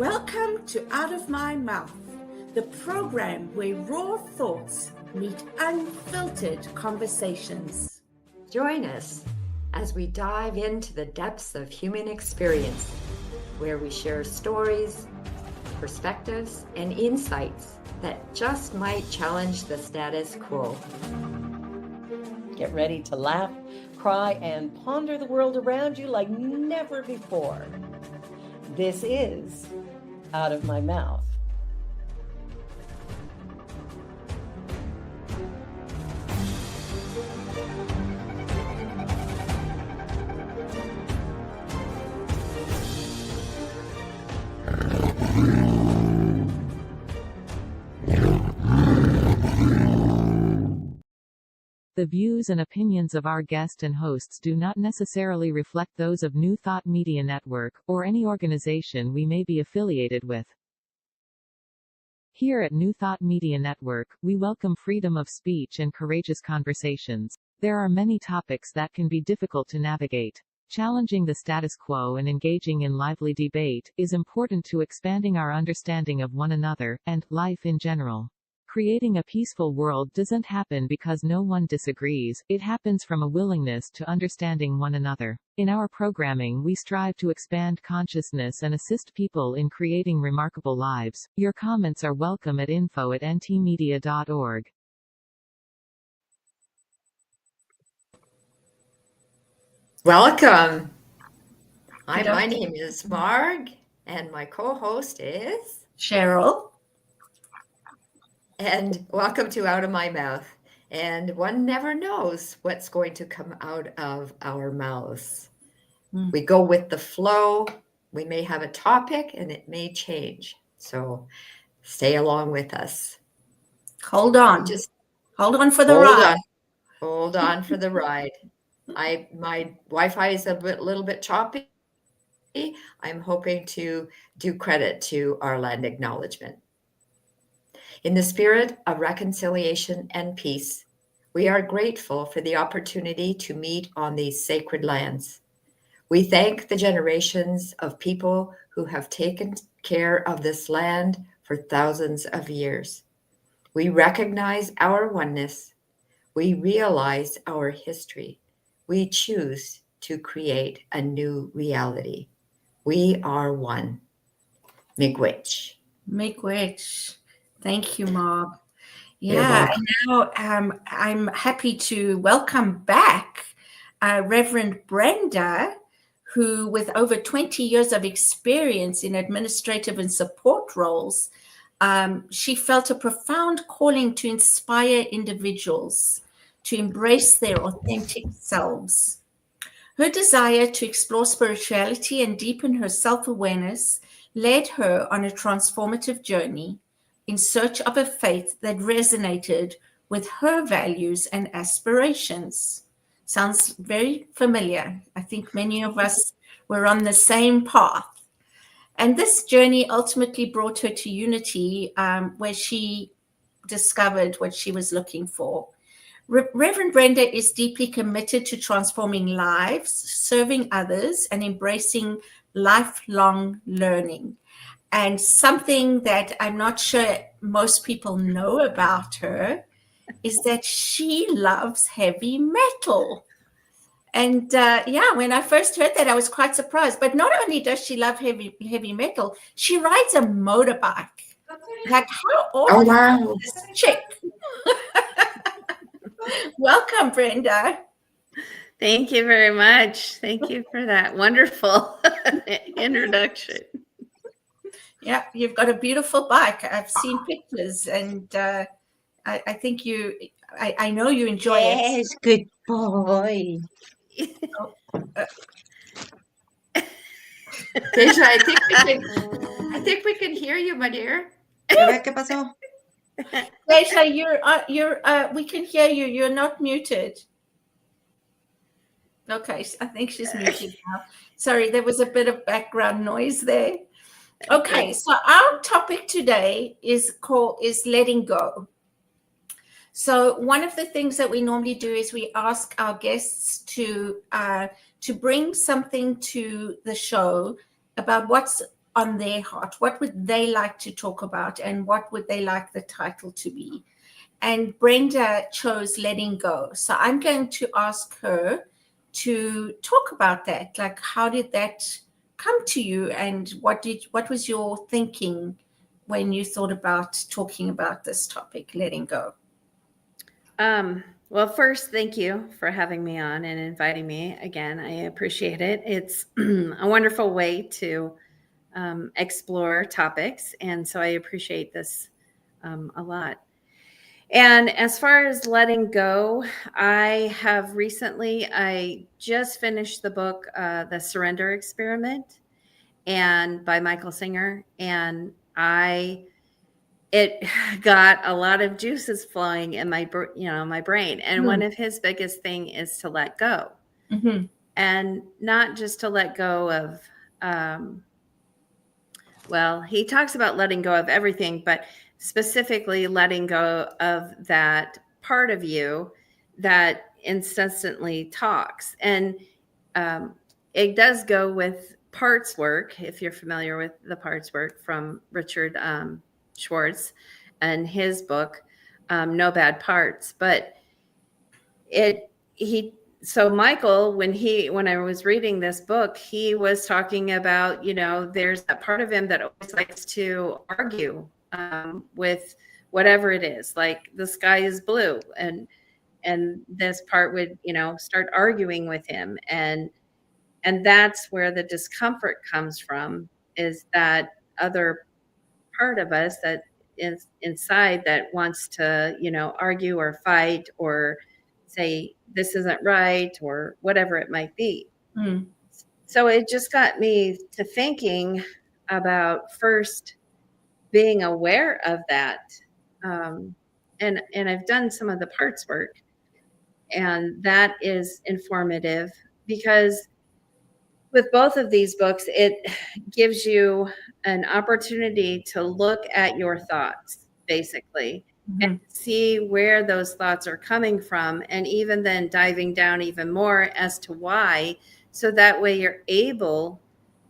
Welcome to Out of My Mouth, the program where raw thoughts meet unfiltered conversations. Join us as we dive into the depths of human experience, where we share stories, perspectives, and insights that just might challenge the status quo. Get ready to laugh, cry, and ponder the world around you like never before. This is Out of My Mouth. The views and opinions of our guest and hosts do not necessarily reflect those of New Thought Media Network, or any organization we may be affiliated with. Here at New Thought Media Network, we welcome freedom of speech and courageous conversations. There are many topics that can be difficult to navigate. Challenging the status quo and engaging in lively debate is important to expanding our understanding of one another, and life in general. Creating a peaceful world doesn't happen because no one disagrees, it happens from a willingness to understanding one another. In our programming, we strive to expand consciousness and assist people in creating remarkable lives. Your comments are welcome at info@ntmedia.org. Welcome. My name is Marg, and my co-host is Cheryl. And welcome to Out of My Mouth. And one never knows what's going to come out of our mouths. We go with the flow. We may have a topic and it may change. So stay along with us. Hold on. Hold on for the ride. Hold on for the ride. My Wi-Fi is a little bit choppy. I'm hoping to do credit to our land acknowledgement. In the spirit of reconciliation and peace, we are grateful for the opportunity to meet on these sacred lands. We thank the generations of people who have taken care of this land for thousands of years. We recognize our oneness. We realize our history. We choose to create a new reality. We are one. Miigwech. Miigwech. Thank you, Marg. Yeah, and now I'm happy to welcome back Reverend Brenda, who with over 20 years of experience in administrative and support roles, she felt a profound calling to inspire individuals to embrace their authentic selves. Her desire to explore spirituality and deepen her self-awareness led her on a transformative journey in search of a faith that resonated with her values and aspirations. Sounds very familiar. I think many of us were on the same path. And this journey ultimately brought her to Unity, where she discovered what she was looking for. Reverend Brenda is deeply committed to transforming lives, serving others, and embracing lifelong learning. And something that I'm not sure most people know about her is that she loves heavy metal. And when I first heard that, I was quite surprised. But not only does she love heavy metal, she rides a motorbike. Like, how awesome is this chick? Welcome, Brenda. Thank you very much. Thank you for that wonderful introduction. Yeah, you've got a beautiful bike. I've seen pictures, and I think I know you enjoy it. Yes, good boy. Deja, I think we can hear you, my dear. ¿Qué pasó? Deja, we can hear you. You're not muted. Okay, I think she's muted now. Sorry, there was a bit of background noise there. Okay, so our topic today is letting go. So one of the things that we normally do is we ask our guests to bring something to the show about what's on their heart? What would they like to talk about, and what would they like the title to be? And Brenda chose letting go. So I'm going to ask her to talk about that. Like, how did that come to you, and what was your thinking when you thought about talking about this topic, letting go? Well, first, thank you for having me on and inviting me again. I appreciate it. It's a wonderful way to explore topics. And so I appreciate this a lot. And as far as letting go, I just finished the book, The Surrender Experiment, and by Michael Singer. And it got a lot of juices flowing in my brain. And one of his biggest thing is to let go, and not just to let go of, well, he talks about letting go of everything, but specifically letting go of that part of you that incessantly talks. And it does go with parts work, if you're familiar with the parts work from Richard Schwartz and his book, No Bad Parts. But so Michael, when I was reading this book, he was talking about, there's that part of him that always likes to argue with whatever it is, like the sky is blue, and this part would, start arguing with him, and that's where the discomfort comes from, is that other part of us that is inside that wants to, argue or fight or say this isn't right or whatever it might be. So it just got me to thinking about first being aware of that. And I've done some of the parts work, and that is informative, because with both of these books, it gives you an opportunity to look at your thoughts, basically, and see where those thoughts are coming from, and even then diving down even more as to why, so that way you're able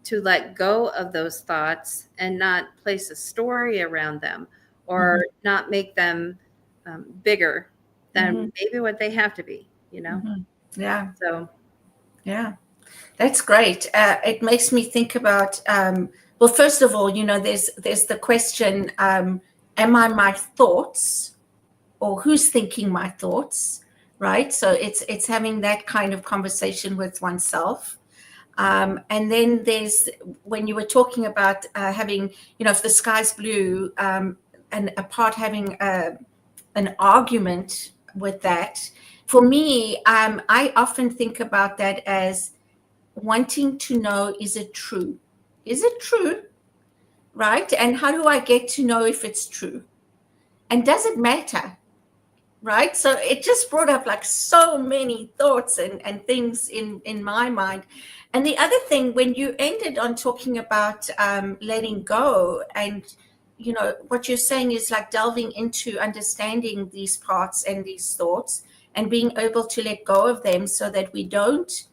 to let go of those thoughts and not place a story around them, or not make them bigger than maybe what they have to be, Yeah. So yeah, that's great. It makes me think about, well, first of all, there's the question, am I my thoughts, or who's thinking my thoughts, right? So it's having that kind of conversation with oneself. And then there's, when you were talking about having, if the sky's blue, and a part having an argument with that, for me, I often think about that as wanting to know, is it true? Is it true? Right? And how do I get to know if it's true? And does it matter? Right? So it just brought up like so many thoughts and things in my mind. And the other thing, when you ended on talking about letting go, and what you're saying is like delving into understanding these parts and these thoughts, and being able to let go of them so that we don't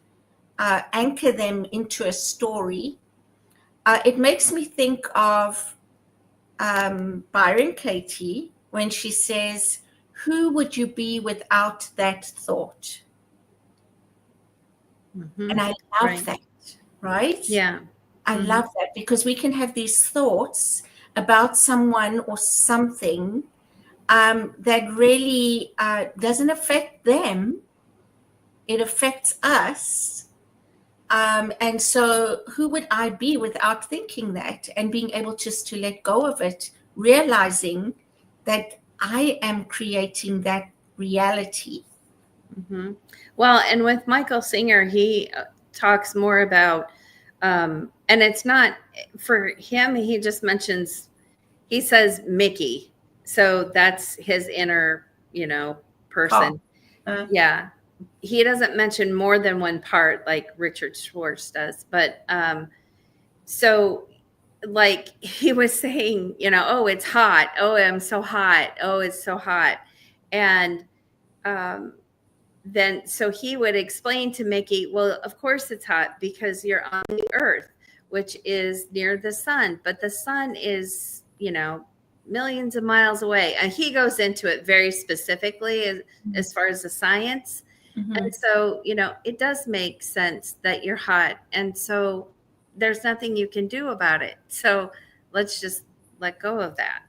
anchor them into a story. It makes me think of Byron Katie when she says, who would you be without that thought? And I love that, right? Yeah. I love that, because we can have these thoughts about someone or something that really doesn't affect them. It affects us. And so who would I be without thinking that, and being able just to let go of it, realizing that I am creating that reality. Well, and with Michael Singer, he talks more about, and it's not for him, he just mentions, he says Mickey. So that's his inner, person. Yeah. He doesn't mention more than one part like Richard Schwartz does. But so like he was saying, oh, it's hot. Oh, I'm so hot. Oh, it's so hot. And then so he would explain to Mickey, well, of course it's hot because you're on the earth. which is near the sun, but the sun is, millions of miles away. And he goes into it very specifically as far as the science. And so, it does make sense that you're hot. And so there's nothing you can do about it. So let's just let go of that,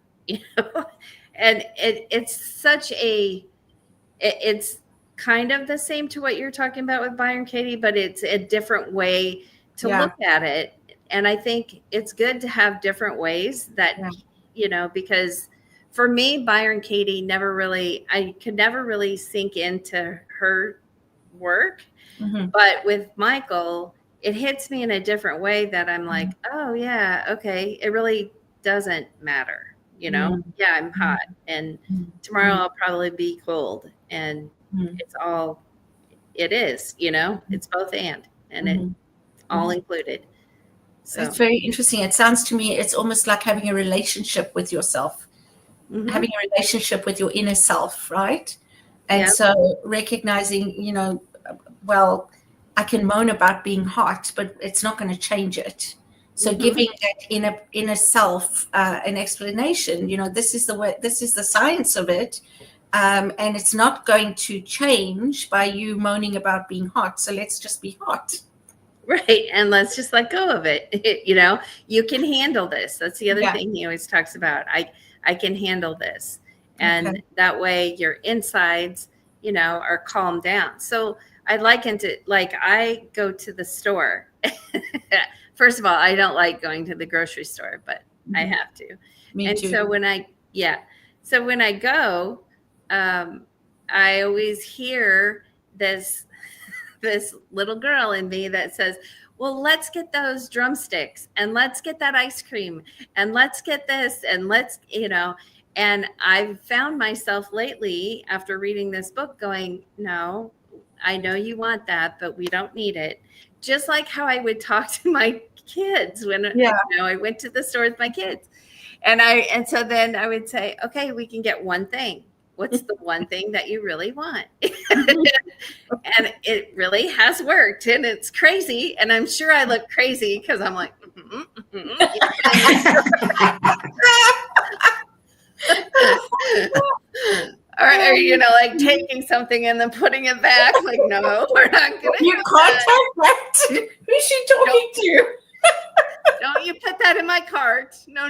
and it's kind of the same to what you're talking about with Byron Katie, but it's a different way to look at it. And I think it's good to have different ways that, because for me, Byron Katie I could never really sink into her work. But with Michael, it hits me in a different way that I'm like, oh yeah, okay. It really doesn't matter. Yeah, I'm hot, and tomorrow I'll probably be cold, and it's all it is, it's both and it's all included. So it's very interesting. It sounds to me, it's almost like having a relationship with yourself, having a relationship with your inner self, right? And so recognizing, well, I can moan about being hot, but it's not going to change it. So giving that inner self an explanation, this is the way, this is the science of it. And it's not going to change by you moaning about being hot. So let's just be hot. Right. And let's just let go of it. You can handle this. That's the other thing he always talks about. I can handle this. And that way your insides, are calmed down. So I liken to, like, I go to the store. First of all, I don't like going to the grocery store, but I have to. Me too. So when I go, I always hear this little girl in me that says, well, let's get those drumsticks, and let's get that ice cream, and let's get this, and let's, and I've found myself lately after reading this book going, no, I know you want that, but we don't need it. Just like how I would talk to my kids when I went to the store with my kids. And so then I would say, okay, we can get one thing. What's the one thing that you really want? And it really has worked, and it's crazy. And I'm sure I look crazy because I'm like, or like taking something and then putting it back. Like, no, we're not going to. You can't have that. Who's she talking to? Don't you put that in my cart. No.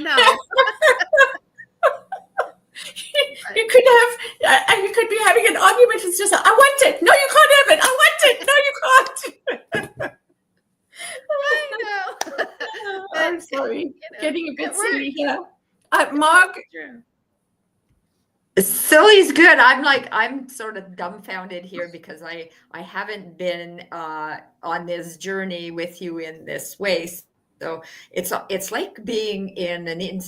You could be having an argument. It's just, I want it. No, you can't have it. I want it. No, you can't. I know. I'm sorry. Getting a bit silly here. Mark. Silly's good. I'm sort of dumbfounded here because I haven't been on this journey with you in this way. So it's like being in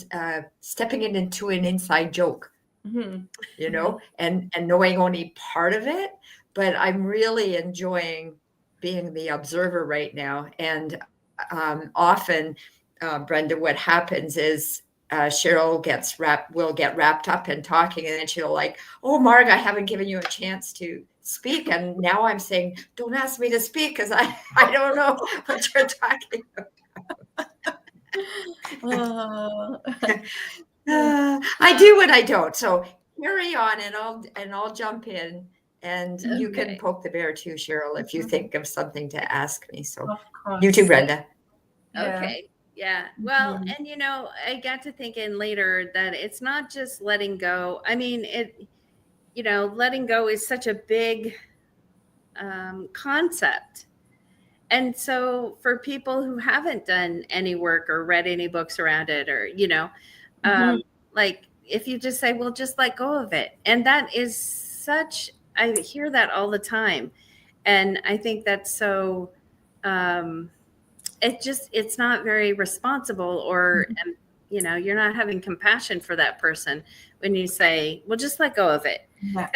stepping into an inside joke, and knowing only part of it. But I'm really enjoying being the observer right now. And often, Brenda, what happens is Cheryl will get wrapped up in talking, and then she'll like, oh, Marg, I haven't given you a chance to speak. And now I'm saying, don't ask me to speak because I don't know what you're talking about. I do what I don't. So carry on, and I'll jump in, and you can poke the bear too, Cheryl, if you think of something to ask me. So you too, Brenda. Okay. Yeah. Well, and I got to thinking later that it's not just letting go. I mean, letting go is such a big concept. And so for people who haven't done any work or read any books around it, or, like if you just say, well, just let go of it. And that is I hear that all the time. And I think that's so, it's not very responsible, or, you're not having compassion for that person when you say, well, just let go of it.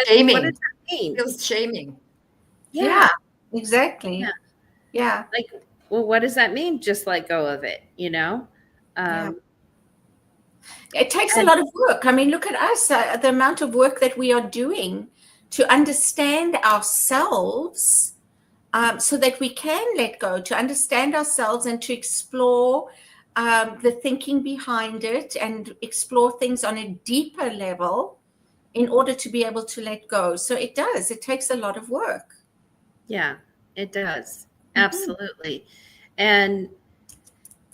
Shaming. What does that mean? It feels shaming. Yeah, exactly. Yeah. Like, well, what does that mean? Just let go of it, It takes a lot of work. I mean, look at us, the amount of work that we are doing to understand ourselves so that we can let go, to understand ourselves and to explore the thinking behind it and explore things on a deeper level in order to be able to let go. So it takes a lot of work. Yeah, it does. Absolutely. And,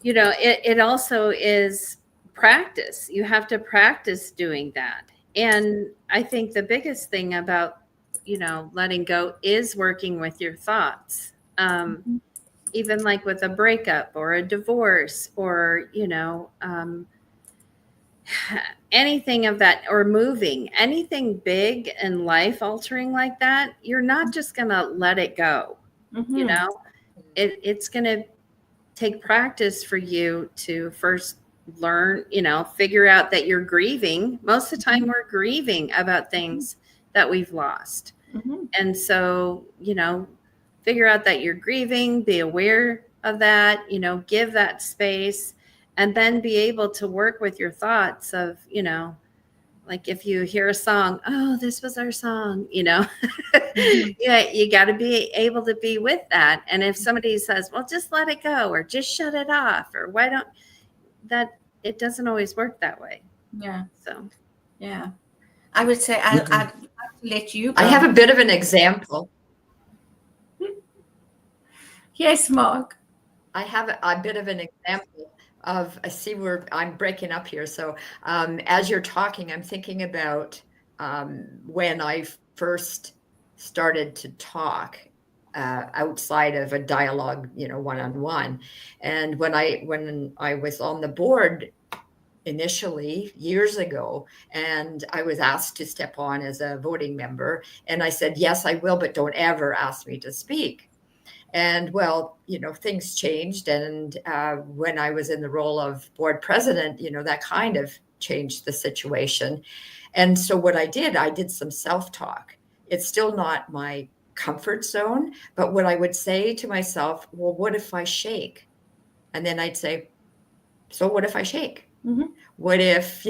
it also is practice. You have to practice doing that. And I think the biggest thing about, letting go is working with your thoughts. Even like with a breakup or a divorce or, anything of that, or moving, anything big and life altering like that, you're not just going to let it go. It's going to take practice for you to first learn, figure out that you're grieving. Most of the time we're grieving about things that we've lost. And so, figure out that you're grieving, be aware of that, give that space, and then be able to work with your thoughts of, like if you hear a song, oh, this was our song, yeah, you got to be able to be with that. And if somebody says, well, just let it go, or just shut it off, or why don't that, it doesn't always work that way. Yeah. So, yeah. I would say I'd let you go. I have a bit of an example. Yes, Mark. I have a bit of an example of, I see where I'm breaking up here. So as you're talking, I'm thinking about when I first started to talk outside of a dialogue, one-on-one. And when I was on the board initially years ago, and I was asked to step on as a voting member, and I said, yes, I will, but don't ever ask me to speak. And well, things changed. And when I was in the role of board president, that kind of changed the situation. And so what I did some self-talk. It's still not my comfort zone, but what I would say to myself, well, what if I shake? And then I'd say, so what if I shake? What if,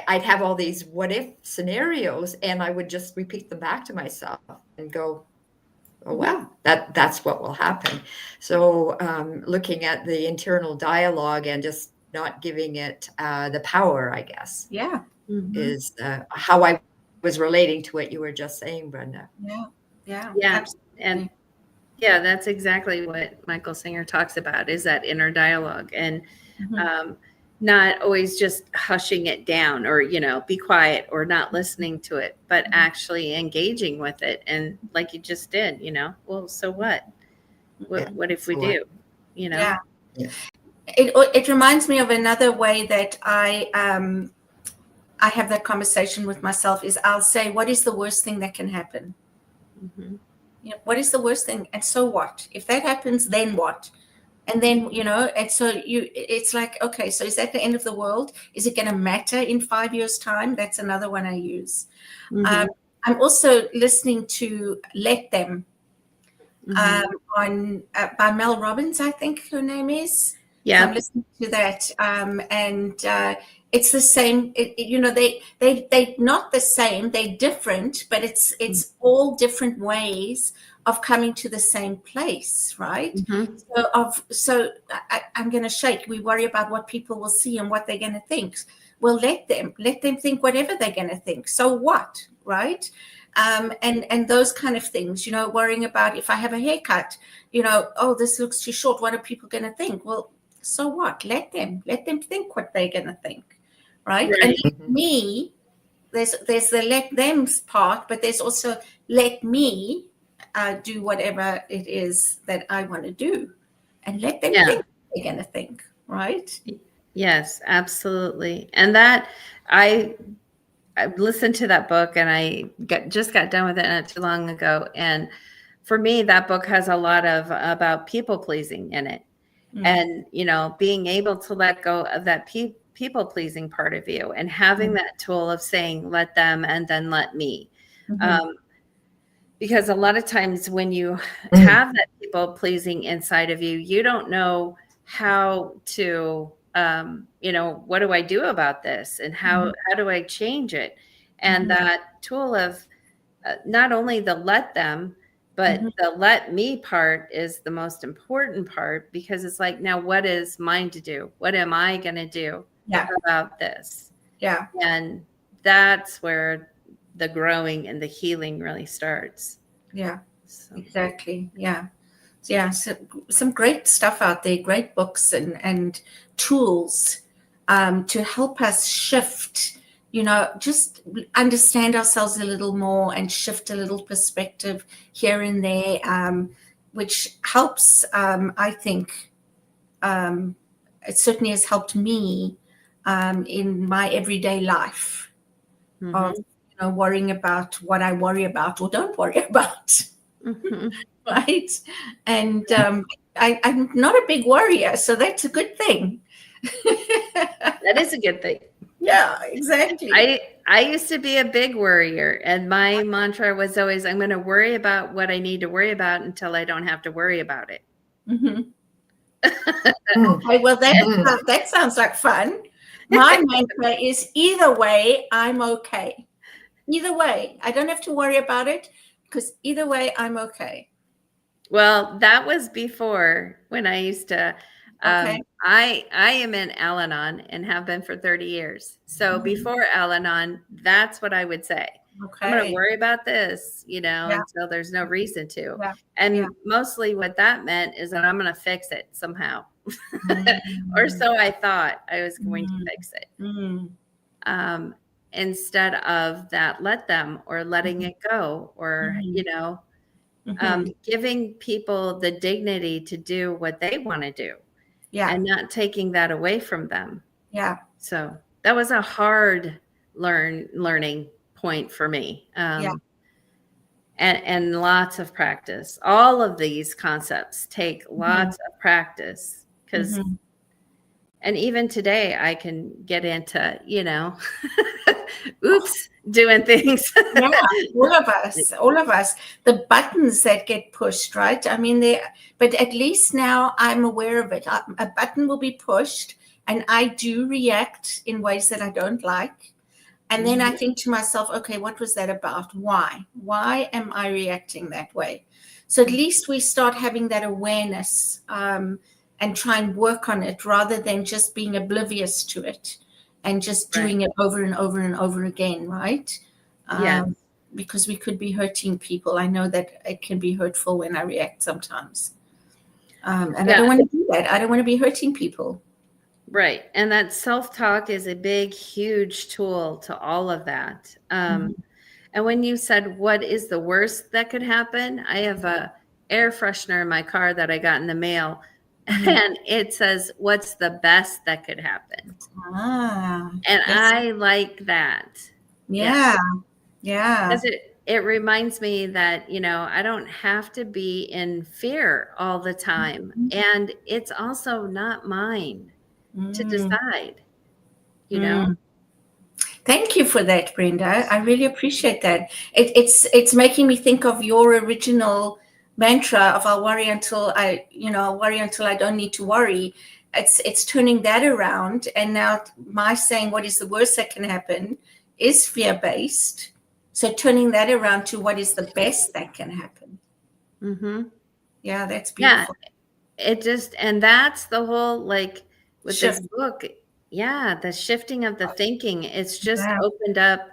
I'd have all these what if scenarios, and I would just repeat them back to myself and go, oh, wow, that's what will happen. So looking at the internal dialogue and just not giving it the power, I guess, is how I was relating to what you were just saying, Brenda. Yeah. And yeah, that's exactly what Michael Singer talks about, is that inner dialogue, and not always just hushing it down or, be quiet or not listening to it, but actually engaging with it. And like you just did, well, so what? What if we do? Yeah. It reminds me of another way that I have that conversation with myself, is I'll say, what is the worst thing that can happen? What is the worst thing? And so what? If that happens, then what? And then, and so it's like, okay, so is that the end of the world? Is it going to matter in 5 years' time? That's another one I use. I'm also listening to Let Them by Mel Robbins, I think her name is. Yeah. So I'm listening to that. And it's the same, they're not the same, they're different, but it's all different ways of coming to the same place, right? So I'm going to shake. We worry about what people will see and what they're going to think. Well, let them think whatever they're going to think. So what, right? And those kind of things, worrying about if I have a haircut, oh, this looks too short. What are people going to think? Well, so what? Let them think what they're going to think, right? And me, there's the let them part, but there's also let me do whatever it is that I want to do, and let them think what they're going to think, right? Yes, absolutely. And that I listened to that book, and I just got done with it not too long ago. And for me, that book has a lot about people pleasing in it. And, being able to let go of that people pleasing part of you, and having that tool of saying, let them, and then let me. Because a lot of times when you have that people pleasing inside of you, you don't know how to, what do I do about this? And how do I change it? And that tool of not only the let them, But Mhm. the let me part is the most important part, because it's like, now what is mine to do? What am I going to do Yeah. about this? Yeah. And that's where the growing and the healing really starts. Yeah. So, Exactly. Yeah. Yeah. So, some great stuff out there, great books and tools to help us shift, just understand ourselves a little more and shift a little perspective here and there, which helps, I think. It certainly has helped me in my everyday life of mhm, worrying about what I worry about or don't worry about, mhm. right? And I'm not a big worrier, so that's a good thing. That is a good thing. Yeah, exactly. I used to be a big worrier, and my mantra was always, I'm going to worry about what I need to worry about until I don't have to worry about it. Mhm. Mm, Okay, well, mm. that sounds like fun. My mantra is either way, I'm okay. Either way, I don't have to worry about it because either way, I'm okay. Well, that was before, when I used to. Okay. I am in Al-Anon and have been for 30 years. So Mhm. before Al-Anon, that's what I would say. I'm going to Okay. worry about this, Yeah. until there's no reason to. Yeah. Yeah. And mostly what that meant is that I'm going to fix it somehow. Or Mm, so I thought I was going to mm, fix it. mm, Instead of that, let them, or letting mhm, it go, or, mhm, mhm. giving people the dignity to do what they want to do Yeah. and not taking that away from them. Yeah. So that was a hard learning point for me. Yeah. And lots of practice. All of these concepts take Mhm, lots of practice, because, mhm. and even today I can get into, oops, doing things. Yeah, all of us, the buttons that get pushed, right? I mean, but at least now I'm aware of it. A button will be pushed, and I do react in ways that I don't like. And then I Mhm. think to myself, okay, what was that about? Why? Why am I reacting that way? So at least we start having that awareness and try and work on it rather than just being oblivious to it and just Right. doing it over and over and over again, right? Yes. Because we could be hurting people. I know that it can be hurtful when I react sometimes. And I Yeah. don't want to do that. I don't want to be hurting people. Right. And that self-talk is a big, huge tool to all of that. Mhm. And when you said, what is the worst that could happen? I have a air freshener in my car that I got in the mail, Mhm. and it says, what's the best that could happen? Ah, And yes. I like that. Yeah. Yeah. Yeah. Because it reminds me that, I don't have to be in fear all the time. And it's also not mine to Mm, decide, you know? mm. Thank you for that, Brenda. I really appreciate that. It's making me think of your original mantra of I'll worry until I don't need to worry. It's turning that around, and now my saying what is the worst that can happen is fear based. So turning that around to what is the best that can happen. Mm-hmm. Yeah, that's Yeah. beautiful. And that's the whole, like, with this Shift. book, yeah, the shifting of the thinking, it's just Yeah. opened up.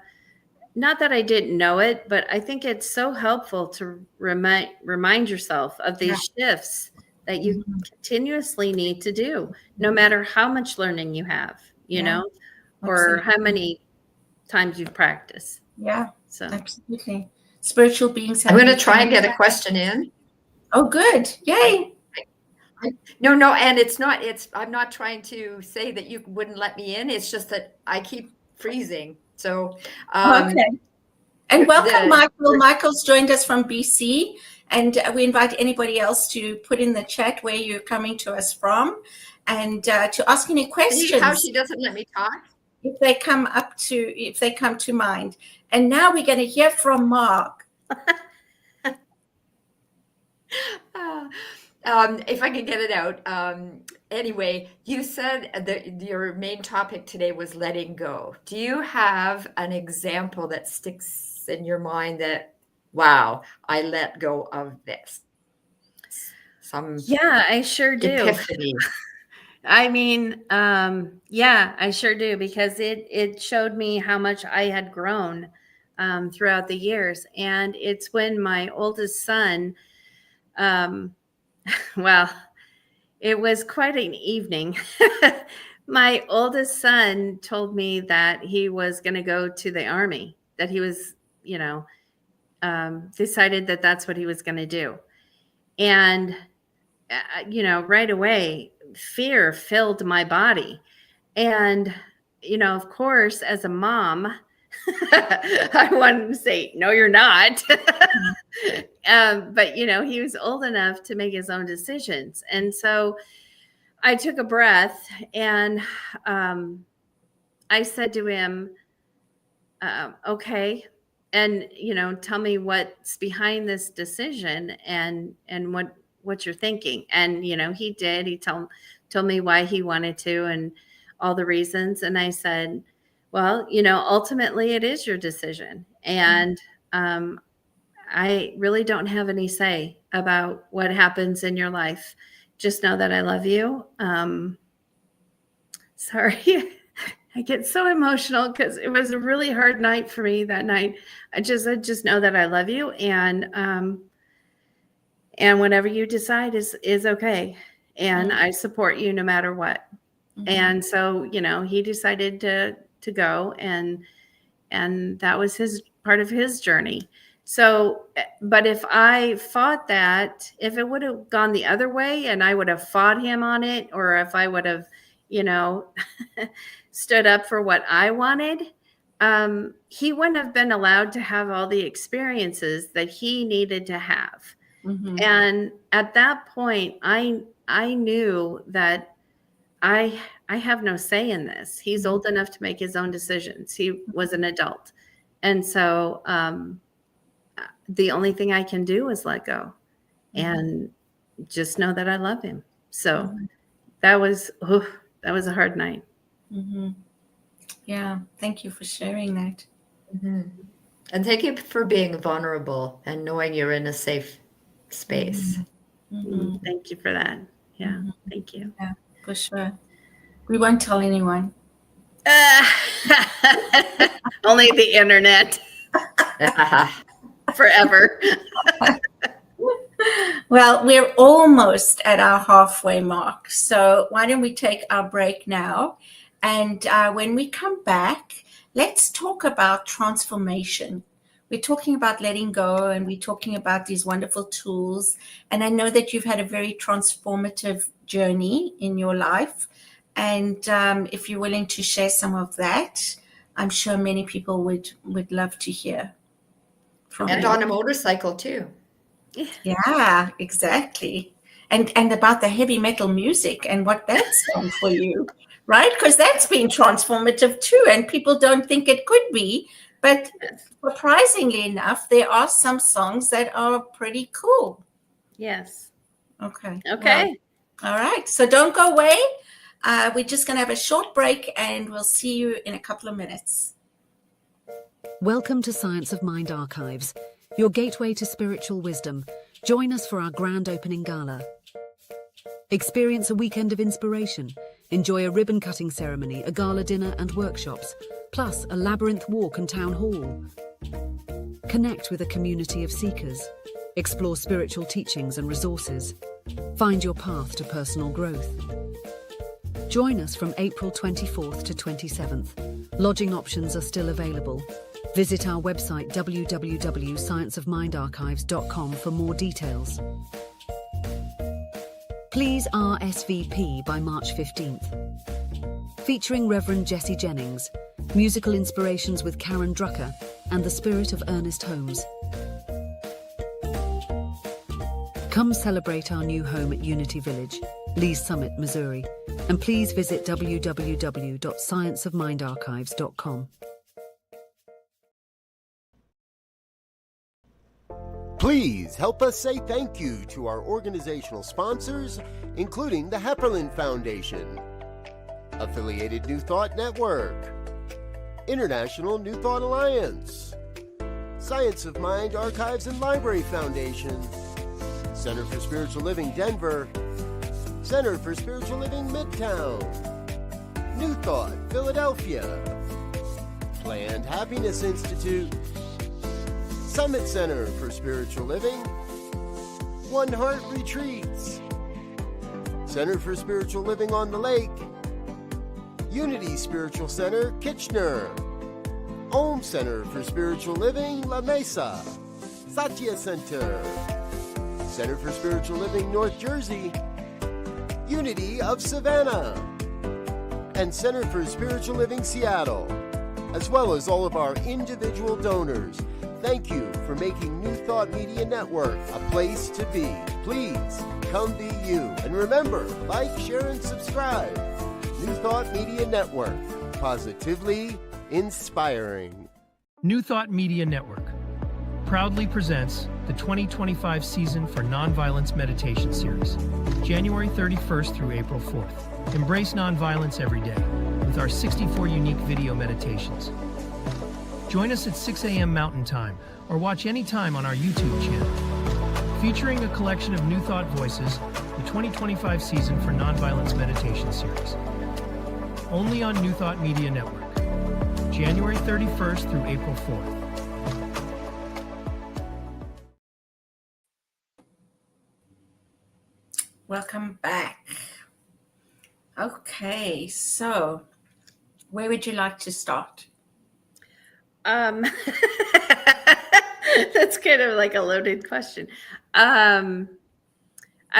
Not that I didn't know it, but I think it's so helpful to remind yourself of Yeah. these shifts that you Mhm. continuously need to do, no matter how much learning you have, Yeah. or how Absolutely. many times you've practiced. Yeah. So, Absolutely. Spiritual beings I'm have going to used. try and get a question in. Oh, good. Yay. No, and I'm not trying to say that you wouldn't let me in. It's just that I keep freezing. So, Okay. And welcome, the Michael. Michael's joined us from BC, and we invite anybody else to put in the chat where you're coming to us from and to ask any see how questions she doesn't let me talk? if they come to mind. And now we're going to hear from Mark. If I can get it out. Anyway, you said that your main topic today was letting go. Do you have an example that sticks in your mind that wow, I let go of this. Some Yeah, I sure do. epiphany. I mean, yeah, I sure do, because it showed me how much I had grown throughout the years. And it's when my oldest son, well, it was quite an evening. My oldest son told me that he was going to go to the army, that he was, decided that that's what he was going to do. And, right away, fear filled my body. And, of course, as a mom, I wanted to say, no, you're not. But, he was old enough to make his own decisions. And so I took a breath and I said to him, okay. And, tell me what's behind this decision and what you're thinking. And, he did. He told me why he wanted to and all the reasons. And I said, well, ultimately it is your decision. And I really don't have any say about what happens in your life. Just know that I love you. Sorry. I get so emotional because it was a really hard night for me that night. I just know that I love you, and whatever you decide is okay, and I support you no matter what. And so, he decided to go, and that was his part of his journey. So, but if I fought that, if it would have gone the other way and I would have fought him on it, or if I would have, stood up for what I wanted, he wouldn't have been allowed to have all the experiences that he needed to have. And at that point, I knew that I have no say in this. He's old enough to make his own decisions. He was an adult. And so the only thing I can do is let go and just know that I love him. So that was a hard night. Yeah. Thank you for sharing that. And thank you for being vulnerable and knowing you're in a safe space. Thank you for that. Yeah. Thank you. Yeah, for sure. We won't tell anyone. Only the internet. Forever. Well, we're almost at our halfway mark. So why don't we take our break now? And when we come back, let's talk about transformation. We're talking about letting go, and we're talking about these wonderful tools. And I know that you've had a very transformative journey in your life. And if you're willing to share some of that, I'm sure many people would love to hear from you. And on a motorcycle too. Yeah, exactly. And about the heavy metal music and what that's done for you, right? Because that's been transformative too, and people don't think it could be. But surprisingly enough, there are some songs that are pretty cool. Yes. Okay. Okay. Well, all right. So don't go away. We're just going to have a short break, and we'll see you in a couple of minutes. Welcome to Science of Mind Archives, your gateway to spiritual wisdom. Join us for our grand opening gala. Experience a weekend of inspiration. Enjoy a ribbon-cutting ceremony, a gala dinner and workshops, plus a labyrinth walk and town hall. Connect with a community of seekers. Explore spiritual teachings and resources. Find your path to personal growth. Join us from April 24th to 27th. Lodging options are still available. Visit our website www.scienceofmindarchives.com for more details. Please RSVP by March 15th. Featuring Reverend Jesse Jennings, musical inspirations with Karen Drucker, and the spirit of Ernest Holmes. Come celebrate our new home at Unity Village, Lee's Summit, Missouri, and please visit www.scienceofmindarchives.com. Please help us say thank you to our organizational sponsors, including the Hepperlin Foundation, Affiliated New Thought Network, International New Thought Alliance, Science of Mind Archives and Library Foundation, Center for Spiritual Living Denver, Center for Spiritual Living Midtown, New Thought Philadelphia, Planned Happiness Institute, Summit Center for Spiritual Living, One Heart Retreats, Center for Spiritual Living on the Lake, Unity Spiritual Center Kitchener, Om Center for Spiritual Living La Mesa, Satya Center, Center for Spiritual Living North Jersey, Unity of Savannah, and Center for Spiritual Living Seattle, as well as all of our individual donors. Thank you for making New Thought Media Network a place to be. Please come be you. And remember, like, share, and subscribe. New Thought Media Network, positively inspiring. New Thought Media Network proudly presents the 2025 season for Nonviolence Meditation Series, January 31st through April 4th. Embrace nonviolence every day with our 64 unique video meditations. Join us at 6 a.m. Mountain Time or watch anytime on our YouTube channel. Featuring a collection of New Thought voices, the 2025 season for Nonviolence Meditation Series. Only on New Thought Media Network, January 31st through April 4th. Welcome back. Okay, so where would you like to start? That's kind of like a loaded question. I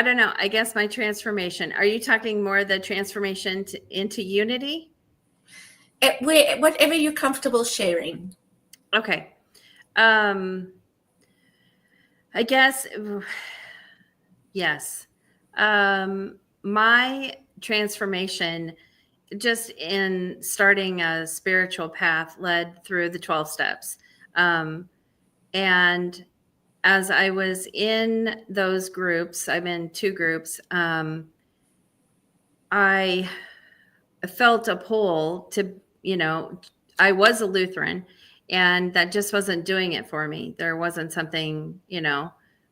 don't know. I guess my transformation. Are you talking more the transformation into unity? Whatever you're comfortable sharing. Okay. I guess, yes. My transformation just in starting a spiritual path led through the 12 steps. And as I was in those groups, I'm in 2 groups, I felt a pull to, I was a Lutheran and that just wasn't doing it for me. There wasn't something,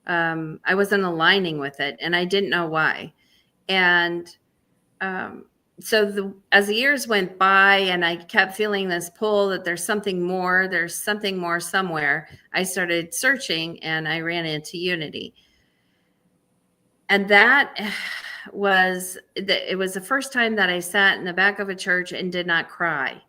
I wasn't aligning with it and I didn't know why. And, so as the years went by and I kept feeling this pull that there's something more somewhere, I started searching and I ran into unity. And it was the first time that I sat in the back of a church and did not cry,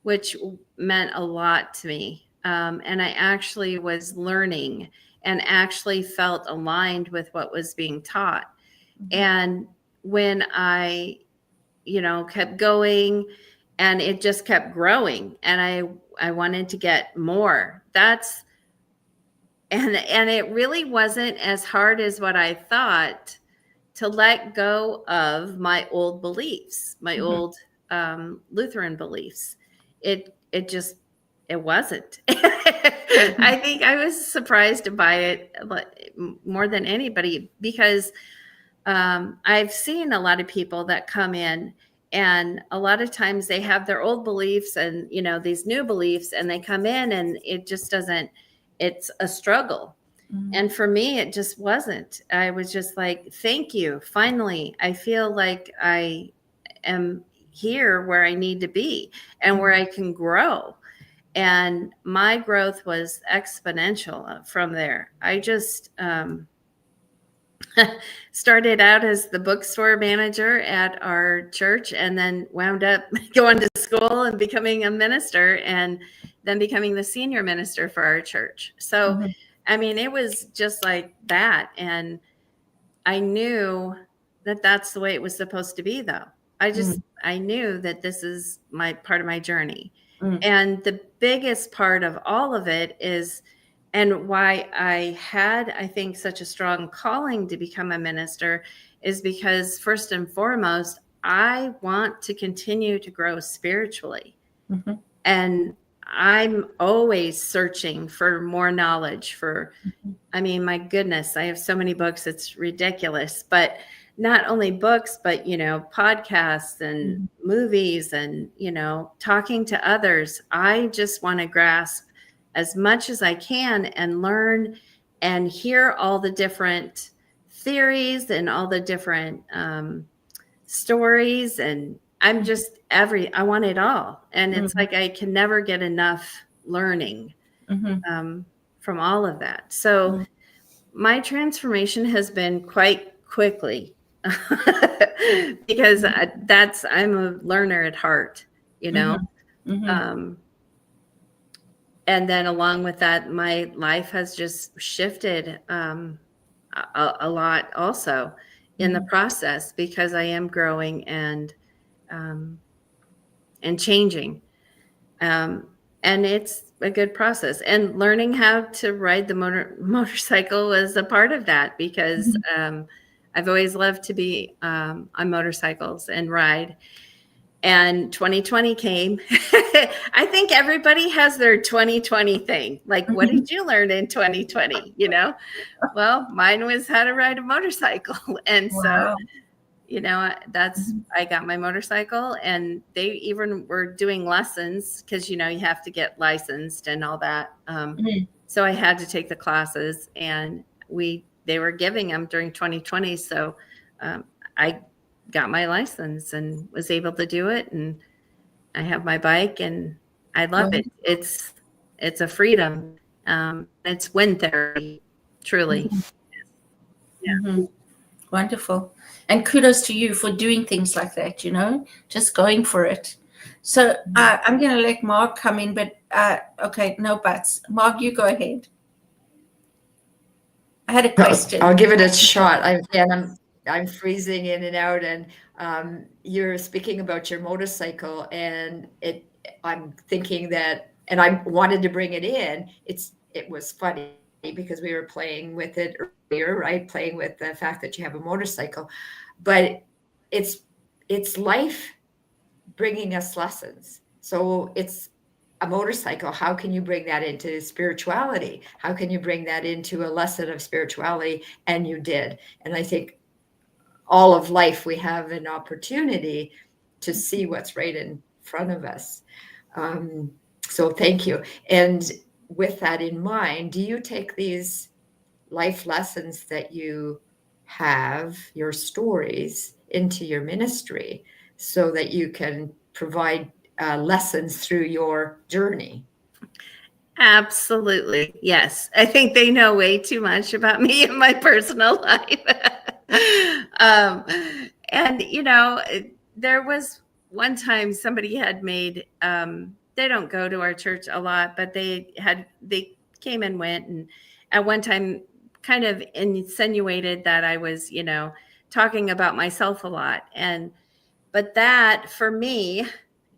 which meant a lot to me. And I actually was learning and actually felt aligned with what was being taught. Mm-hmm. And when I kept going and it just kept growing and I wanted to get more. And it really wasn't as hard as what I thought to let go of my old beliefs, my mm-hmm. old Lutheran beliefs. It wasn't. I think I was surprised by it more than anybody because I've seen a lot of people that come in and a lot of times they have their old beliefs and, these new beliefs and they come in and it just doesn't, it's a struggle. Mm-hmm. And for me, it just wasn't. I was just like, thank you. Finally, I feel like I am here where I need to be and mm-hmm. where I can grow. And my growth was exponential from there. I just, started out as the bookstore manager at our church and then wound up going to school and becoming a minister and then becoming the senior minister for our church. So, mm-hmm. I mean, it was just like that. And I knew that that's the way it was supposed to be, though. I knew that this is part of my journey. Mm-hmm. And the biggest part of all of it is, and why I had, I think, such a strong calling to become a minister is because first and foremost, I want to continue to grow spiritually. Mm-hmm. And I'm always searching for more knowledge mm-hmm. I mean, my goodness, I have so many books. It's ridiculous, but not only books, but, podcasts and mm-hmm. movies and, talking to others. I just want to grasp as much as I can and learn and hear all the different theories and all the different stories. And I'm just I want it all. And it's like I can never get enough learning from all of that. So my transformation has been quite quickly because I'm a learner at heart, you know. And then along with that, my life has just shifted a lot also in the process, because I am growing and changing. And it's a good process. And learning how to ride the motorcycle was a part of that, because I've always loved to be on motorcycles and ride. And 2020 came. I think everybody has their 2020 thing. Like, what did you learn in 2020? You know, well, mine was how to ride a motorcycle. And so, you know, I got my motorcycle, and they even were doing lessons, because, you know, you have to get licensed and all that. So I had to take the classes, and they were giving them during 2020. So I got my license and was able to do it. And I have my bike, and I love it. It's a freedom. It's wind therapy, truly. Wonderful. And kudos to you for doing things like that, you know, just going for it. So I'm going to let Mark come in, but okay, no buts. Mark, you go ahead. I had a question. I'll give it a shot. I'm freezing in and out, and you're speaking about your motorcycle, and I'm thinking that, and I wanted to bring it in. It was funny because we were playing with it earlier, right? Playing with the fact that you have a motorcycle, but it's life bringing us lessons. So it's a motorcycle. How can you bring that into spirituality? How can you bring that into a lesson of spirituality? And you did. And I think all of life, we have an opportunity to see what's right in front of us. So thank you. And with that in mind, do you take these life lessons that you have, your stories, into your ministry so that you can provide lessons through your journey? Absolutely. Yes. I think they know way too much about me and my personal life. And, you know, there was one time somebody had made, they don't go to our church a lot, but they came and went, and at one time kind of insinuated that I was, you know, talking about myself a lot. But that for me,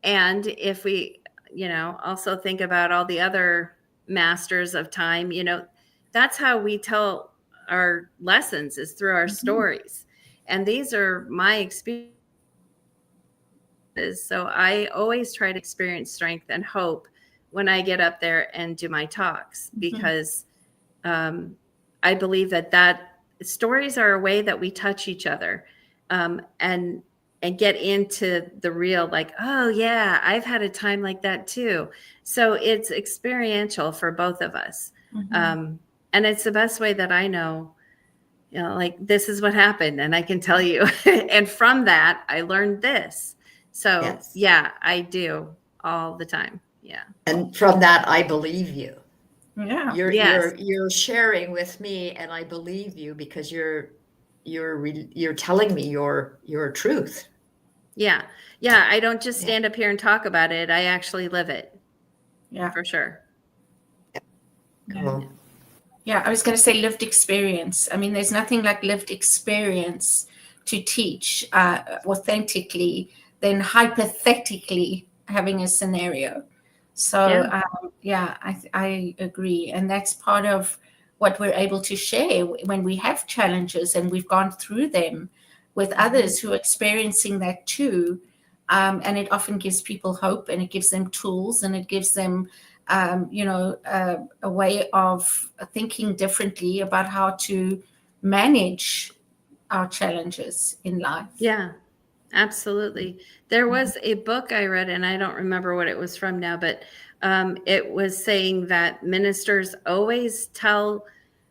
and if we, you know, also think about all the other masters of time, you know, that's how we tell our lessons, is through our stories. And these are my experiences. So I always try to experience strength and hope when I get up there and do my talks, because I believe that stories are a way that we touch each other and get into the real, like, oh yeah, I've had a time like that too. So it's experiential for both of us. And it's the best way that I know, you know, like, this is what happened, and I can tell you. And from that, I learned this. So Yes. Yeah, I do all the time. Yeah. And from that, I believe you. Yeah. You're sharing with me, and I believe you, because you're telling me your truth. Yeah. Yeah. I don't just stand up here and talk about it. I actually live it. Yeah. For sure. Cool. Yeah, I was going to say lived experience. I mean, there's nothing like lived experience to teach authentically than hypothetically having a scenario. So, I agree. And that's part of what we're able to share when we have challenges and we've gone through them with others who are experiencing that too. And it often gives people hope, and it gives them tools, and it gives them a way of thinking differently about how to manage our challenges in life. Yeah, Absolutely. There was a book I read, and I don't remember what it was from now, but it was saying that ministers always tell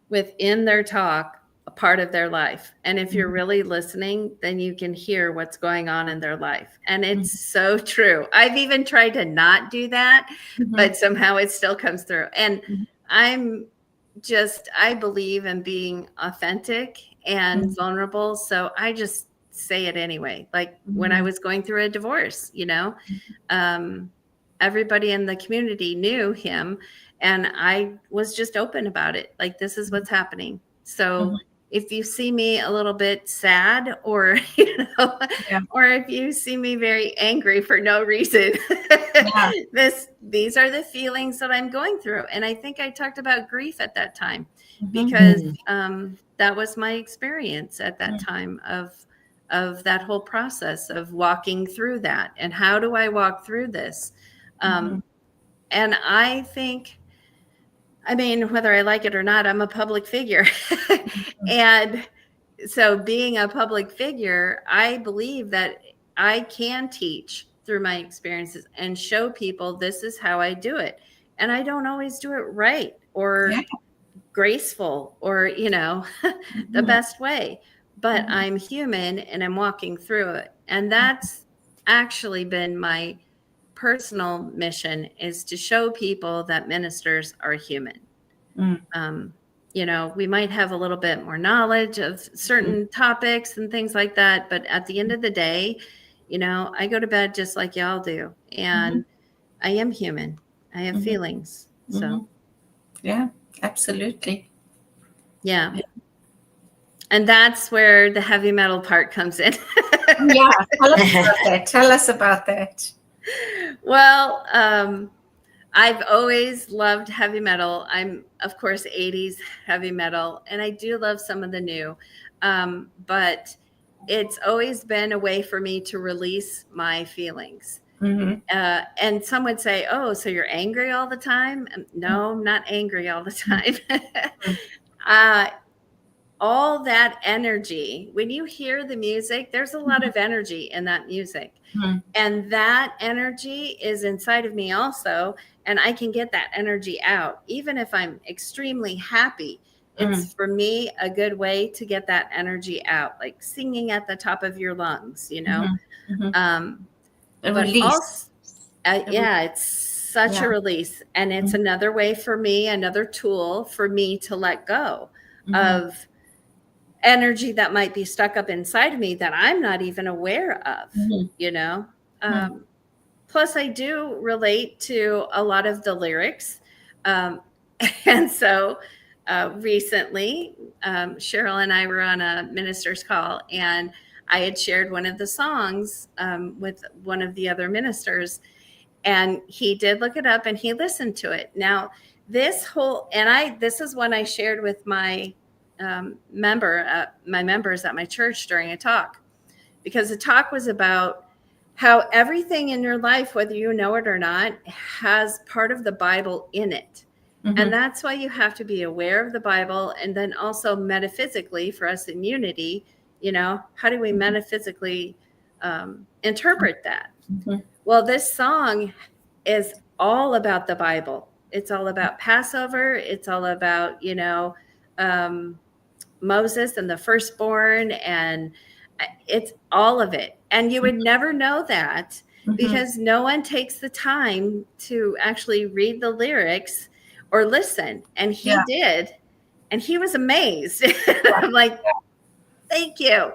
within their talk a part of their life. And if you're really listening, then you can hear what's going on in their life. And it's so true. I've even tried to not do that, but somehow it still comes through. And I believe in being authentic and vulnerable. So I just say it anyway. Like when I was going through a divorce, everybody in the community knew him, and I was just open about it. Like, this is what's happening. So if you see me a little bit sad, or, or if you see me very angry for no reason, these are the feelings that I'm going through. And I think I talked about grief at that time, because that was my experience at that time of that whole process of walking through that. And how do I walk through this? And I think, I mean, whether I like it or not, I'm a public figure. And so being a public figure, I believe that I can teach through my experiences and show people this is how I do it. And I don't always do it right or graceful or, the best way, but I'm human and I'm walking through it. And that's actually been my personal mission, is to show people that ministers are human. We might have a little bit more knowledge of certain topics and things like that, but at the end of the day, I go to bed just like y'all do, and I am human. I have feelings. So yeah, absolutely. Yeah. And that's where the heavy metal part comes in. Yeah, tell us about that. Well, I've always loved heavy metal. I'm, of course, 80s heavy metal, and I do love some of the new. But it's always been a way for me to release my feelings. And some would say, oh, so you're angry all the time? No, I'm not angry all the time. All that energy, when you hear the music, there's a lot of energy in that music. And that energy is inside of me also. And I can get that energy out. Even if I'm extremely happy, it's for me a good way to get that energy out, like singing at the top of your lungs, A but release. also, it's such a release. And it's another way for me, another tool for me to let go of energy that might be stuck up inside of me that I'm not even aware of, Plus, I do relate to a lot of the lyrics. And so recently, Cheryl and I were on a minister's call, and I had shared one of the songs with one of the other ministers, and he did look it up and he listened to it. Now, this is one I shared with my members at my church during a talk, because the talk was about how everything in your life, whether you know it or not, has part of the Bible in it. And that's why you have to be aware of the Bible. And then also metaphysically, for us in unity, how do we metaphysically interpret that? Well, this song is all about the Bible. It's all about Passover. It's all about, Moses and the firstborn, and it's all of it. And you would never know that because no one takes the time to actually read the lyrics or listen. And he did. And he was amazed. I'm like, thank you.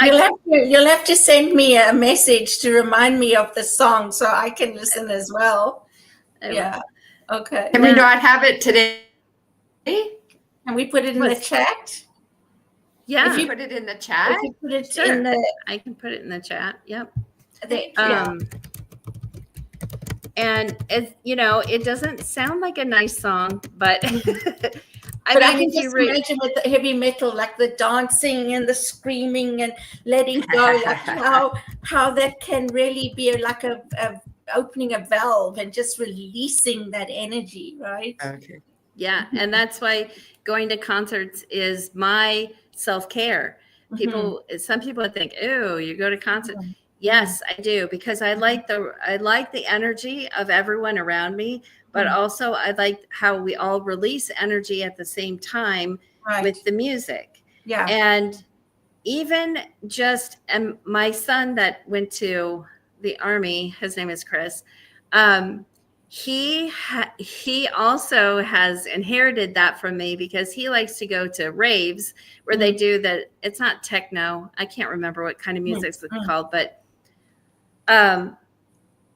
You'll have to send me a message to remind me of the song so I can listen as well. Yeah. Okay. Can we not have it today? Can we put it in the chat? Yeah. If you put it in the chat? If you put it in the, I can put it in the chat. Yep. And it doesn't sound like a nice song, but I can just imagine with the heavy metal, like the dancing and the screaming and letting go, like how that can really be like a opening a valve and just releasing that energy, right? Okay. Yeah, and that's why going to concerts is my self-care, People, some people would think, "Ooh, you go to concert." Yes, I do, because I like the energy of everyone around me, but also I like how we all release energy at the same time with the music. Yeah. And even just, and my son that went to the Army, his name is Chris. He also has inherited that from me, because he likes to go to raves where they do that. It's not techno. I can't remember what kind of music it's called, but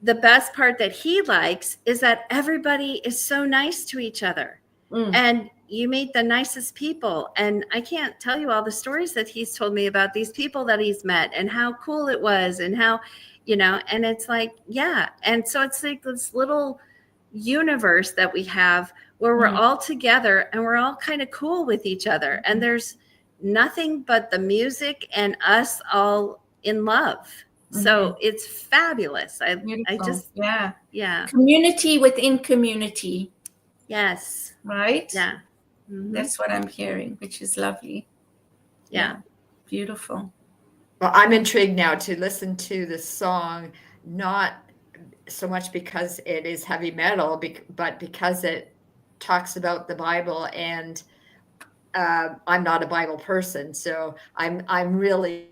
the best part that he likes is that everybody is so nice to each other, and you meet the nicest people. And I can't tell you all the stories that he's told me about these people that he's met and how cool it was, and how, and it's like, yeah. And so it's like this little universe that we have where we're all together and we're all kind of cool with each other. And there's nothing but the music and us all in love. So it's fabulous. I just, yeah. Community within community. Yes. Right? Yeah. That's what I'm hearing, which is lovely. Yeah. Beautiful. Well, I'm intrigued now to listen to the song, not so much because it is heavy metal, but because it talks about the Bible, and I'm not a Bible person, so I'm really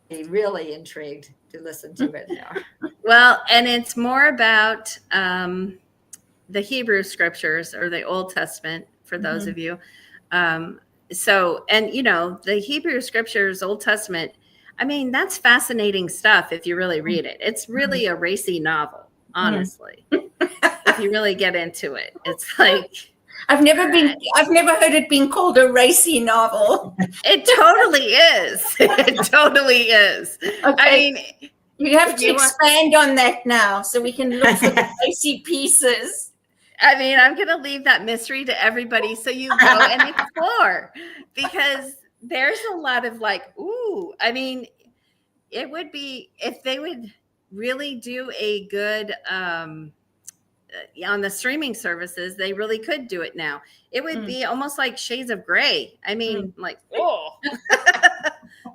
intrigued to listen to it now. Well, and it's more about the Hebrew scriptures, or the Old Testament, for those of you. So, and the Hebrew scriptures, Old Testament, I mean, that's fascinating stuff if you really read it. It's really a racy novel, honestly. If you really get into it, it's like, I've never heard it being called a racy novel. It totally is. It totally is. Okay. I mean, you have to expand on that now, so we can look for the racy pieces. I mean, I'm going to leave that mystery to everybody, so you go and explore, because there's a lot of like, ooh, I mean, it would be, if they would really do a good, on the streaming services, they really could do it now. It would be almost like Shades of Grey. I mean, like,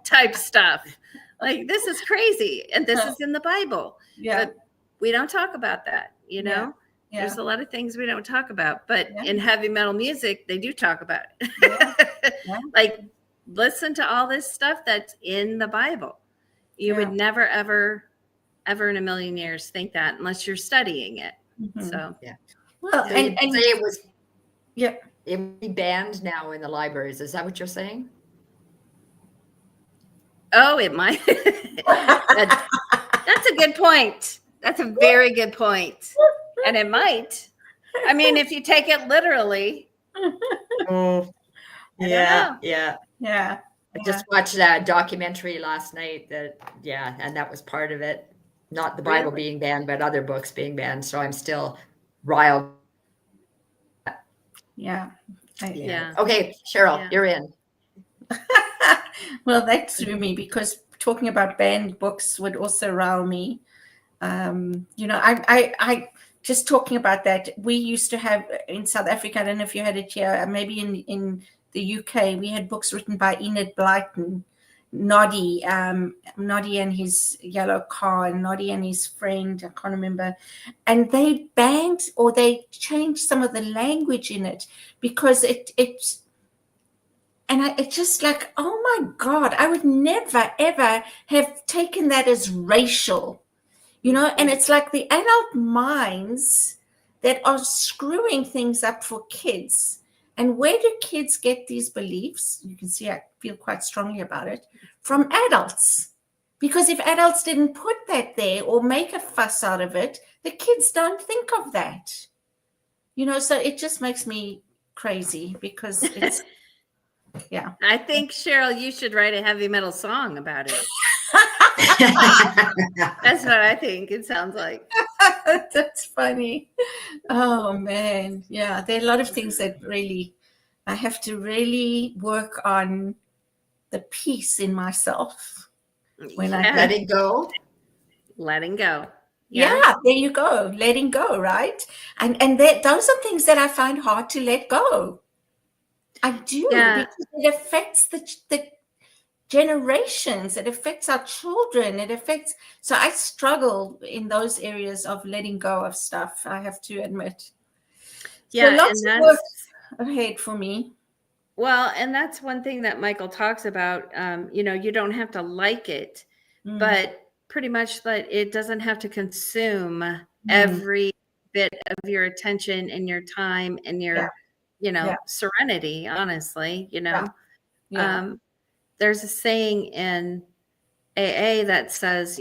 type stuff. Like, this is crazy. And this is in the Bible. Yeah. But we don't talk about that, Yeah. There's a lot of things we don't talk about, but in heavy metal music, they do talk about it. Like, listen to all this stuff that's in the Bible. You would never, ever in a million years think that, unless you're studying it. So, well, so and say it was, it would be banned now in the libraries. Is that what you're saying? Oh, it might. That's a good point. That's a very good point. And it might. I mean, if you take it literally. Yeah. I just watched that documentary last night and that was part of it. Not the Bible being banned, but other books being banned. So I'm still riled. Yeah. Okay, Cheryl, you're in. Well, that threw me, because talking about banned books would also rile me. I just talking about that. We used to have in South Africa, I don't know if you had it here, maybe in the UK, we had books written by Enid Blyton, Noddy and his yellow car, and Noddy and his friend, I can't remember. And they banned, or they changed some of the language in it, because it's just like, oh my God, I would never, ever have taken that as racial. And it's like the adult minds that are screwing things up for kids. And where do kids get these beliefs? You can see I feel quite strongly about it, from adults. Because if adults didn't put that there or make a fuss out of it, the kids don't think of that. So it just makes me crazy, because it's, yeah. I think, Cheryl, you should write a heavy metal song about it. That's what I think it sounds like. That's funny. Oh man, yeah. There are a lot of things that really, I have to really work on the peace in myself when I letting go. Letting go. Yeah, there you go. Letting go, right? And those are things that I find hard to let go. I do, because it affects the generations. It affects our children. It affects. So I struggle in those areas of letting go of stuff, I have to admit. So Yeah, lots and of work that's ahead for me. well, and that's one thing that Michael talks about. You don't have to like it, Mm, but pretty much that it doesn't have to consume mm, every bit of your attention and your time and yeah, your, yeah, serenity, honestly, yeah, yeah. There's a saying in AA that says,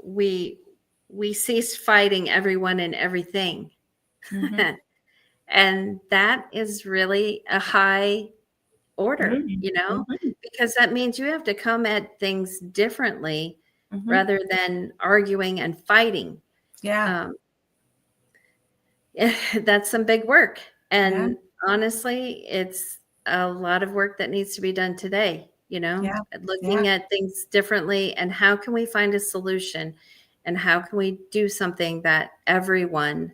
we cease fighting everyone and everything. Mhm, And that is really a high order, mm, mhm, because that means you have to come at things differently mhm. rather than arguing and fighting. Yeah, Um, that's some big work. yeah, And honestly, it's a lot of work that needs to be done today, yeah, yeah. looking at things differently and how can we find a solution and how can we do something that everyone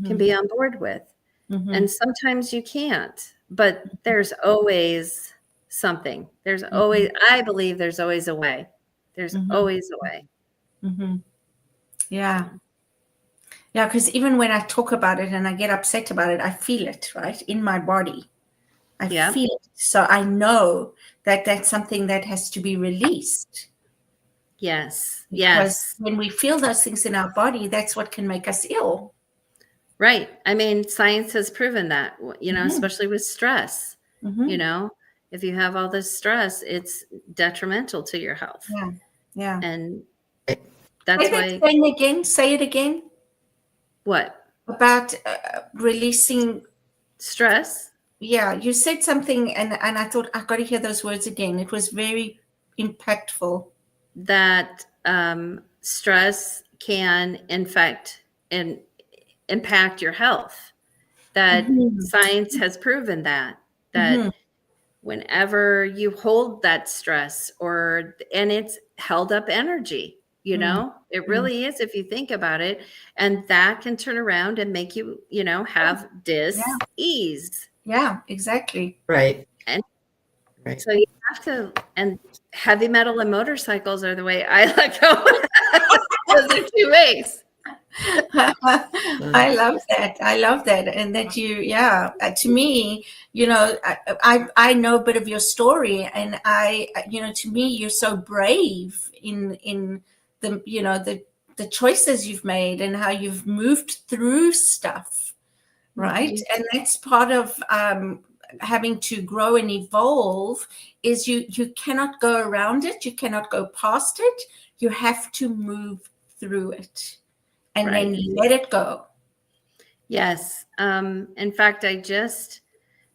can Mhm, be on board with. mhm, And sometimes you can't, but there's always something. There's mhm, always, I believe there's always a way. There's mhm, always a way. mhm. Yeah. So, Yeah, because even when I talk about it and I get upset about it, I feel it, right, in my body. I yeah. feel it. So I know that that's something that has to be released, Yes. because Yes. when we feel those things in our body, that's what can make us ill. Right. I mean, science has proven that, Mhm, especially with stress, you mhm. know, if you have all this stress, it's detrimental to your health. Yeah, yeah. And Say that's that why, thing again. Say it again what? about releasing. Stress, Yeah, you said something, and I thought I've got to hear those words again. It was very impactful. that stress can infect and impact your health. That Mhm, science has proven that mhm, whenever you hold that stress and it's held up energy, mm, it mm. really is if you think about it, and that can turn around and make you, have Yeah, dis-ease. yeah, exactly. Right. And Right. so you have to, and heavy metal and motorcycles are the way I let go. Those are two ways. I love that. I love that. And that yeah, to me, I know a bit of your story, and to me, you're so brave in the choices you've made and how you've moved through stuff, right? Mhm. And that's part of having to grow and evolve. Is you cannot go around it, you cannot go past it. You have to move through it and then Right. let it go. Yes. In fact, I just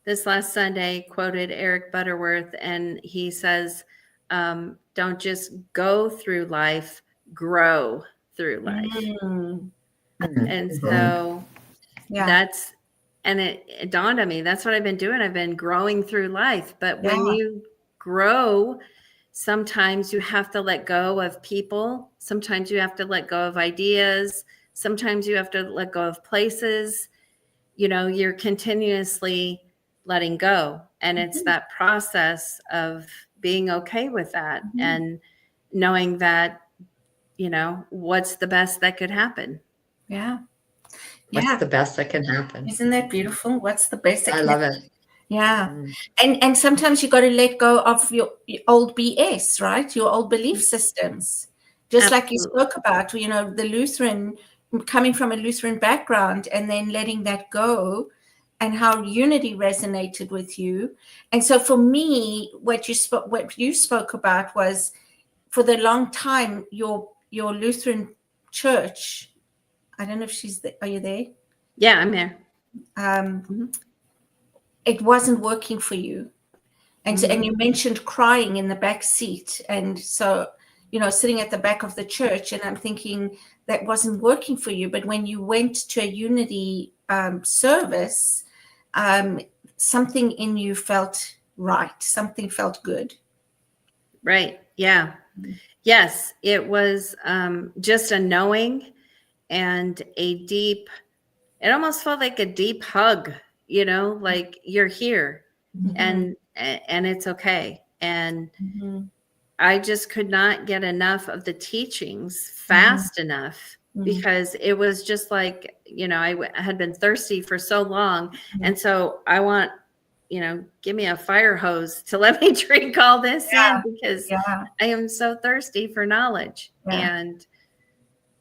this last Sunday quoted Eric Butterworth, and he says, don't just go through life, grow through life. Mm, And Mhm. so yeah, and it dawned on me, that's what I've been doing. I've been growing through life. But when yeah, you grow, sometimes you have to let go of people. Sometimes you have to let go of ideas. Sometimes you have to let go of places. You're continuously letting go. And it's mhm, that process of being okay with that mhm. and knowing that, what's the best that could happen. Yeah, What's yeah. the best that can happen? Isn't that beautiful? What's the best that I can love happen? it. Yeah. Mm. And sometimes you got to let go of your old BS, right? Your old belief systems. Just like you Absolutely. spoke about, the Lutheran, coming from a Lutheran background and then letting that go, and how unity resonated with you. And so for me, what you spoke about was, for the long time, your Lutheran church, I don't know if she's there. Are you there? Yeah, I'm there. Um, Mhm. it wasn't working for you. And Mhm. you mentioned crying in the back seat. And so, sitting at the back of the church, and I'm thinking that wasn't working for you. But when you went to a unity service, um, something in you felt right. Something felt good. Right. Yeah. Yes. It was just a knowing and it almost felt like a deep hug, like you're here Mhm, and it's okay. And mhm, I just could not get enough of the teachings fast enough, because it was just like, I had been thirsty for so long. And so I want, give me a fire hose to let me drink all this in, because I am so thirsty for knowledge. And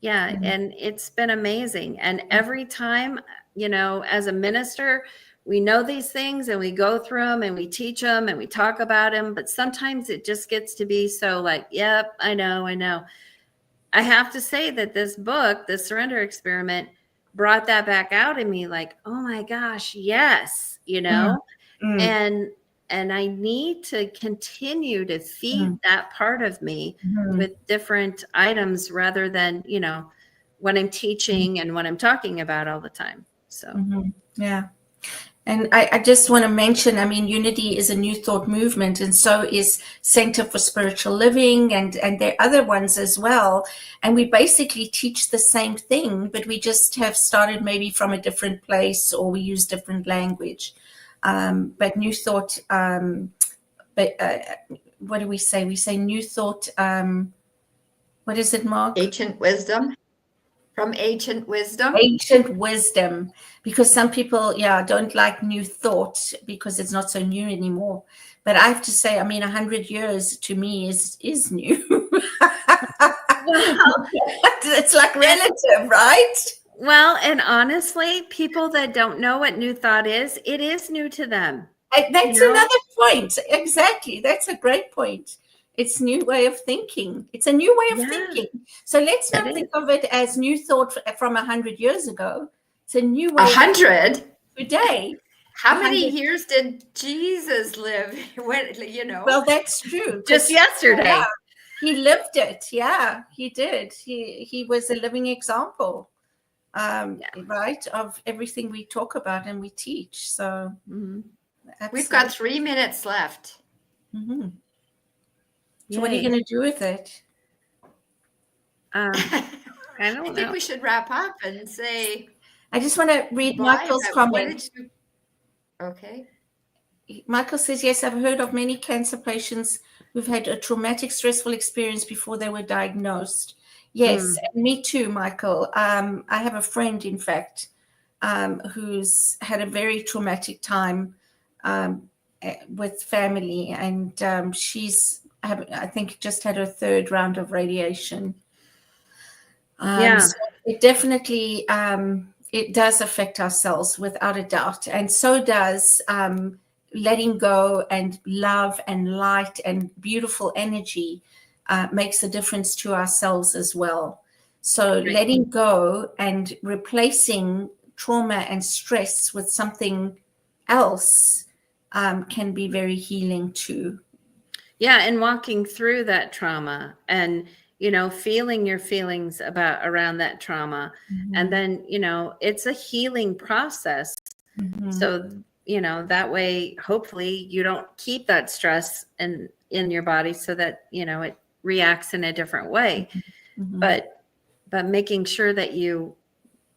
and it's been amazing. And every time, as a minister, we know these things and we go through them and we teach them and we talk about them. But sometimes it just gets to be so like, yep, I know. I have to say that this book, The Surrender Experiment, brought that back out in me, like, oh my gosh, yes, and I need to continue to feed that part of me with different items, rather than, what I'm teaching and what I'm talking about all the time. So, yeah. And I just want to mention, I mean, Unity is a New Thought movement, and so is Center for Spiritual Living, and there are other ones as well. And we basically teach the same thing, but we just have started maybe from a different place, or we use different language. But New Thought, what do we say? We say New Thought, what is it, Mark? Ancient wisdom. From ancient wisdom. Ancient wisdom, because some people, don't like new thought because it's not so new anymore. But I have to say, I mean, 100 years to me is new. It's like relative, right? Well, and honestly, people that don't know what new thought is, it is new to them. That's another point. Exactly. That's a great point. It's new way of thinking. It's a new way of thinking. So let's not think of it as new thought from 100 years ago. It's a new way. 100 today. How many years did Jesus live? Well, that's true. Just yesterday. Yeah, he lived it. Yeah, he did. He was a living example, right, of everything we talk about and we teach. So we've got 3 minutes left. So what are you going to do with it? I don't know. I think we should wrap up and say. I just want to read Michael's comment. Okay. Michael says, yes, I've heard of many cancer patients who've had a traumatic, stressful experience before they were diagnosed. Yes, me too, Michael. I have a friend, in fact, who's had a very traumatic time with family, and she's, I think, just had her 3rd round of radiation. So it definitely, it does affect our cells without a doubt. And so does letting go and love and light and beautiful energy makes a difference to ourselves as well. So letting go and replacing trauma and stress with something else can be very healing too. Yeah, and walking through that trauma and, feeling your feelings around that trauma. And then, it's a healing process. So, that way, hopefully you don't keep that stress in your body, so that, it reacts in a different way. But making sure that you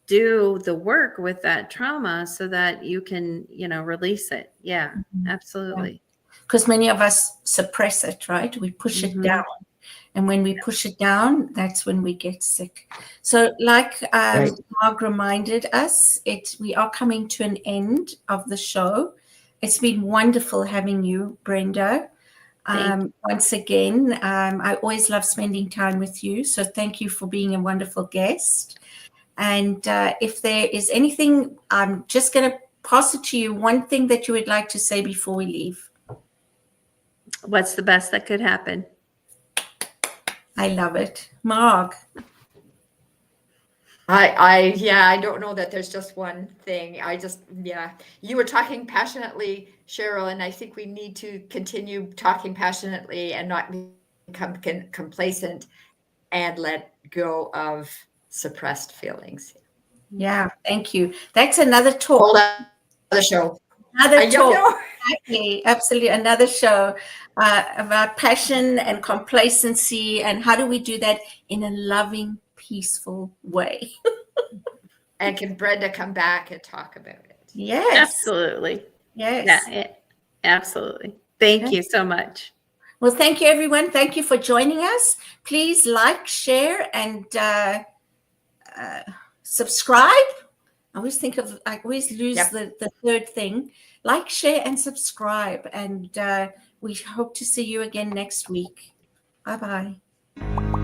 do the work with that trauma so that you can, release it. Yeah, absolutely. Because many of us suppress it, right? We push it down. And when we push it down, that's when we get sick. So like Marg reminded us, we are coming to an end of the show. It's been wonderful having you, Brenda. Once again, I always love spending time with you. So thank you for being a wonderful guest. And if there is anything, I'm just going to pass it to you. One thing that you would like to say before we leave. What's the best that could happen? I love it. Marg. I don't know that there's just one thing. You were talking passionately, Cheryl, and I think we need to continue talking passionately and not become complacent and let go of suppressed feelings. Yeah, thank you. That's another talk. Hold on, the show. Another talk. Exactly, absolutely. Another show about passion and complacency, and how do we do that in a loving, peaceful way. And can Brenda come back and talk about it? Yes. Absolutely. Yes. Yeah, absolutely. Thank you so much. Well, thank you, everyone. Thank you for joining us. Please like, share, and subscribe. I always lose the third thing. Like, share, and subscribe. And we hope to see you again next week. Bye-bye.